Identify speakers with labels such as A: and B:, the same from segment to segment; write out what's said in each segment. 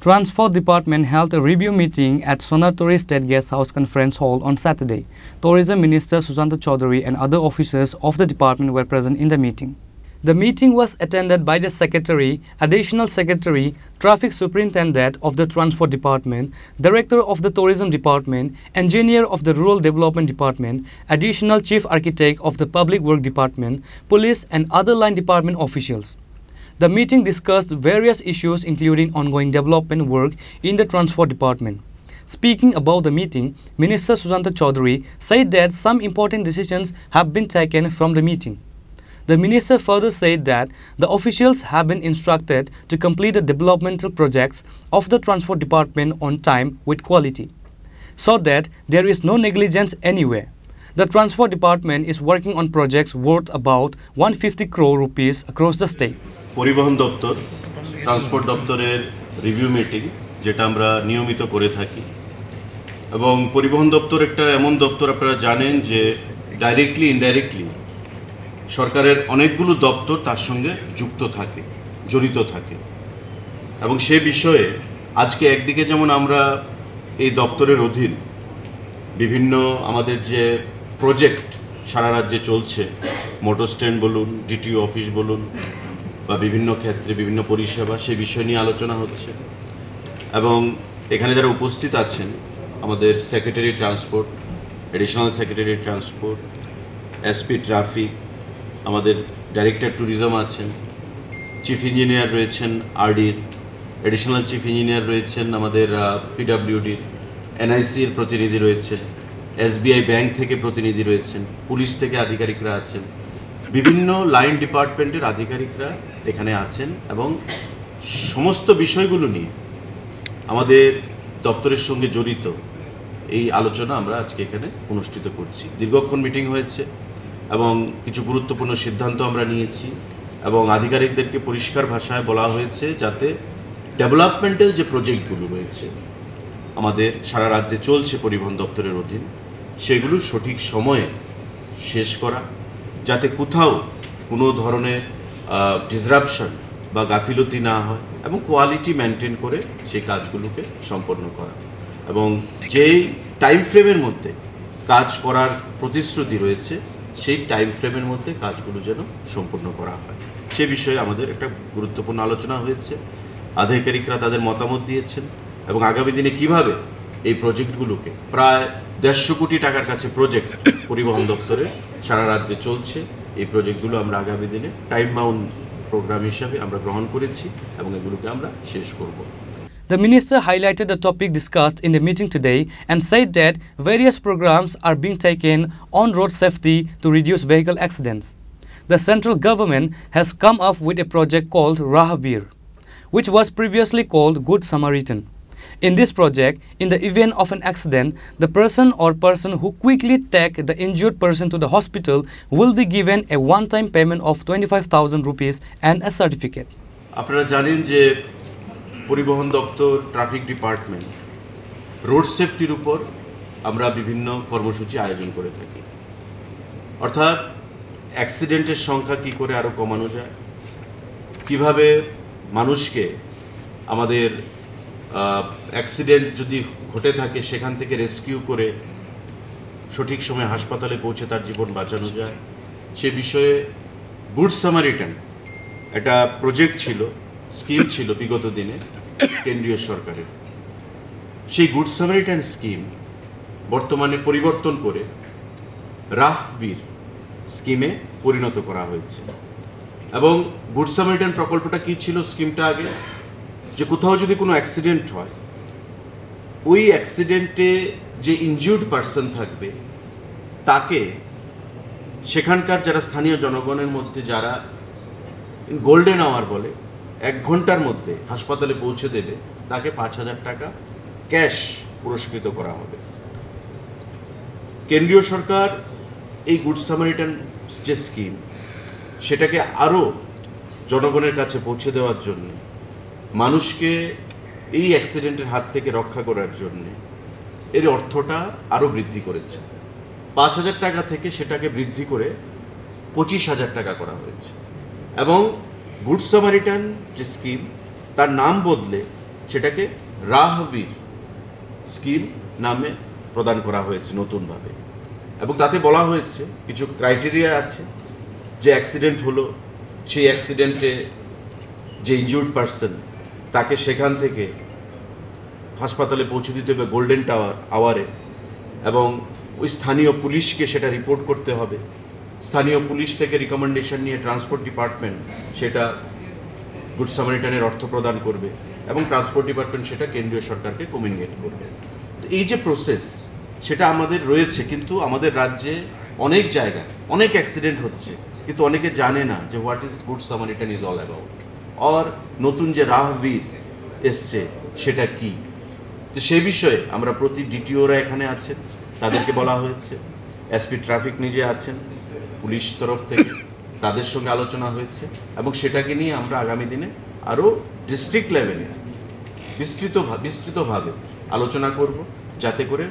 A: Transport Department held a review meeting at Sonartori State Guest House Conference Hall on Saturday. Tourism Minister Sujanta Chaudhary and other officers of the department were present in the meeting. The meeting was attended by the Secretary, Additional Secretary, Traffic Superintendent of the Transport Department, Director of the Tourism Department, Engineer of the Rural Development Department, Additional Chief Architect of the Public Work Department, Police and other line department officials. The meeting discussed various issues including ongoing development work in the Transport Department. Speaking about the meeting, Minister Sujanta Chaudhary said that some important decisions have been taken from the meeting. The minister further said that the officials have been instructed to complete the developmental projects of the Transport Department on time with quality, so that there is no negligence anywhere. The Transport Department is working on projects worth about 150 crore rupees across the state.
B: পরিবহন দপ্তর transport দপ্তরের review meeting যেটা আমরা নিয়মিত করে থাকি এবং পরিবহন দপ্তর একটা এমন দপ্তর আপনারা জানেন যে ডাইরেক্টলি ইনডাইরেক্টলি সরকারের অনেকগুলো দপ্তর তার সঙ্গে যুক্ত থাকে জড়িত থাকে এবং সে বিষয়ে আজকে একদিকে যেমন আমরা এই দপ্তরের অধীন বিভিন্ন আমাদের যে প্রজেক্ট সারা রাজ্যে চলছে মোটর স্ট্যান্ড বলুন ডিটিও অফিস বলুন বা বিভিন্ন ক্ষেত্রে বিভিন্ন পরিষেবা সেই বিষয় নিয়ে আলোচনা হচ্ছে এবং এখানে যারা উপস্থিত আছেন আমাদের secretary transport additional secretary transport SP traffic আমাদের ডাইরেক্টর ট্যুরিজম আছেন চিফ ইঞ্জিনিয়ার রয়েছেন আরডির এডিশনাল চিফ ইঞ্জিনিয়ার রয়েছেন আমাদের পিডব্লিউডির এনআইসির প্রতিনিধি রয়েছেন এসবিআই ব্যাংক থেকে প্রতিনিধি রয়েছেন পুলিশ থেকে আধিকারিকরা আছেন বিভিন্ন লাইন ডিপার্টমেন্টের আধিকারিকরা এখানে আছেন এবং সমস্ত বিষয়গুলো নিয়ে আমাদের দপ্তরের সঙ্গে জড়িত এই আলোচনা আমরা আজকে এখানে অনুষ্ঠিত করছি দীর্ঘক্ষণ মিটিং হয়েছে এবং কিছু গুরুত্বপূর্ণ সিদ্ধান্ত আমরা নিয়েছি এবং আধিকারিকদেরকে পরিষ্কার ভাষায় বলা হয়েছে যাতে ডেভেলপমেন্টাল যে প্রজেক্টগুলো রয়েছে আমাদের সারা রাজ্যে চলছে পরিবহন দপ্তরের অধীন সেগুলো সঠিক সময়ে শেষ করা যাতে কোথাও কোনো ধরনের ডিসরাপশন বা গাফিলতি না হয় এবং কোয়ালিটি মেনটেন করে সেই কাজগুলোকে সম্পন্ন করা এবং যেই টাইম ফ্রেমের মধ্যে কাজ করার প্রতিশ্রুতি রয়েছে সেই টাইম ফ্রেমের মধ্যে কাজগুলো যেন সম্পূর্ণ করা হয় সে বিষয়ে আমাদের একটা গুরুত্বপূর্ণ আলোচনা হয়েছে আধিকারিকরা তাদের মতামত দিয়েছেন এবং আগামী দিনে কিভাবে এই প্রজেক্টগুলোকে প্রায় 150 কোটি টাকার কাছে প্রজেক্ট পরিবহন দপ্তরে সারা রাজ্যে চলছে এই প্রজেক্টগুলো আমরা আগামী দিনে টাইম বাউন্ড প্রোগ্রাম হিসাবে আমরা গ্রহণ করেছি এবং এগুলোকে আমরা শেষ করব
A: The minister highlighted the topic discussed in the meeting today and said that various programs are being taken on road safety to reduce vehicle accidents. The central government has come up with a project called Rahavir, which was previously called Good Samaritan. In this project, in the event of an accident, the person or person who quickly take the injured person to the hospital will be given a one-time payment of 25,000 rupees and a certificate.
B: আপনারা জানেন যে পরিবহন দপ্তর traffic department road সেফটির উপর আমরা বিভিন্ন কর্মসূচি আয়োজন করে থাকি অর্থাৎ অ্যাক্সিডেন্টের সংখ্যা কী করে আরও কমানো যায় কিভাবে মানুষকে আমাদের অ্যাক্সিডেন্ট যদি ঘটে থাকে সেখান থেকে রেস্কিউ করে সঠিক সময়ে হাসপাতালে পৌঁছে তার জীবন বাঁচানো যায় সে বিষয়ে গুড সামারিটান একটা প্রজেক্ট ছিল স্কিম ছিল বিগত দিনে কেন্দ্রীয় সরকারের সেই গুড সামারিটান স্কিম বর্তমানে পরিবর্তন করে রাহবীর স্কিমে পরিণত করা হয়েছে এবং গুড সামারিটান প্রকল্পটা কী ছিল স্কিমটা আগে যে কোথাও যদি কোনো অ্যাক্সিডেন্ট হয় ওই অ্যাক্সিডেন্টে যে ইনজিউর্ড পারসন থাকবে তাকে সেখানকার যারা স্থানীয় জনগণের মধ্যে যারা গোল্ডেন আওয়ার বলে 1 ঘন্টার মধ্যে হাসপাতালে পৌঁছে দেবে তাকে 5,000 টাকা ক্যাশ পুরস্কৃত করা হবে কেন্দ্রীয় সরকার এই গুড সামারিটান যে স্কিম সেটাকে আরও জনগণের কাছে পৌঁছে দেওয়ার জন্য মানুষকে এই অ্যাক্সিডেন্টের হাত থেকে রক্ষা করার জন্য এর অর্থটা আরও বৃদ্ধি করেছে 5,000 টাকা থেকে সেটাকে বৃদ্ধি করে 25,000 টাকা করা হয়েছে এবং গুড সামারিটান যে স্কিম তার নাম বদলে সেটাকে রাহবীর স্কিম নামে প্রদান করা হয়েছে নতুনভাবে। এবং তাতে বলা হয়েছে কিছু ক্রাইটেরিয়া আছে, যে অ্যাক্সিডেন্ট হলো সেই অ্যাক্সিডেন্টে যে ইনজুর্ড পারসন তাকে সেখান থেকে হাসপাতালে পৌঁছে দিতে হবে গোল্ডেন আওয়ারে, এবং ওই স্থানীয় পুলিশকে সেটা রিপোর্ট করতে হবে। স্থানীয় পুলিশ থেকে রিকমেন্ডেশন নিয়ে ট্রান্সপোর্ট ডিপার্টমেন্ট সেটা গুড সামারিটানের অর্থ প্রদান করবে, এবং ট্রান্সপোর্ট ডিপার্টমেন্ট সেটা কেন্দ্রীয় সরকারকে কমিউনিকেট করবে। তো এই যে প্রসেস সেটা আমাদের রয়েছে, কিন্তু আমাদের রাজ্যে অনেক জায়গায় অনেক অ্যাক্সিডেন্ট হচ্ছে, কিন্তু অনেকে জানে না যে what is good Samaritan is all about, আর নতুন যে রাহবীর এসছে সেটা কি। তো সে বিষয়ে আমরা প্রতি ডিটিওরা এখানে আছেন, তাদেরকে বলা হয়েছে, এসপি ট্রাফিক নিজে আছেন পুলিশ তরফ থেকে, তাদের সঙ্গে আলোচনা হয়েছে, এবং সেটাকে নিয়ে আমরা আগামী দিনে আরও ডিস্ট্রিক্ট লেভেলে বিস্তৃতভাবে আলোচনা করব, যাতে করে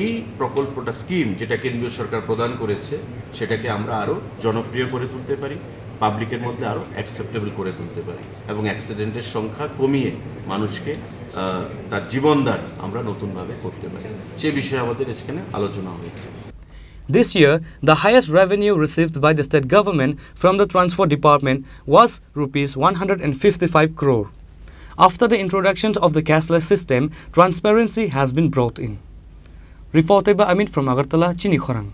B: এই প্রকল্পটা স্কিম যেটা কেন্দ্রীয় সরকার প্রদান করেছে সেটাকে আমরা আরও জনপ্রিয় করে তুলতে পারি, পাবলিকের মধ্যে আরও অ্যাকসেপ্টেবল করে তুলতে পারি, এবং অ্যাক্সিডেন্টের সংখ্যা কমিয়ে মানুষকে তার জীবনদান আমরা নতুনভাবে করতে পারি। সেই বিষয়ে আমাদের এখানে আলোচনা হয়েছে।
A: This year, the highest revenue received by the state government from the Transport Department was Rs 155 crore. After the introduction of the cashless system, transparency has been brought in. Reported by Amit from Agartala, Chini Khorang.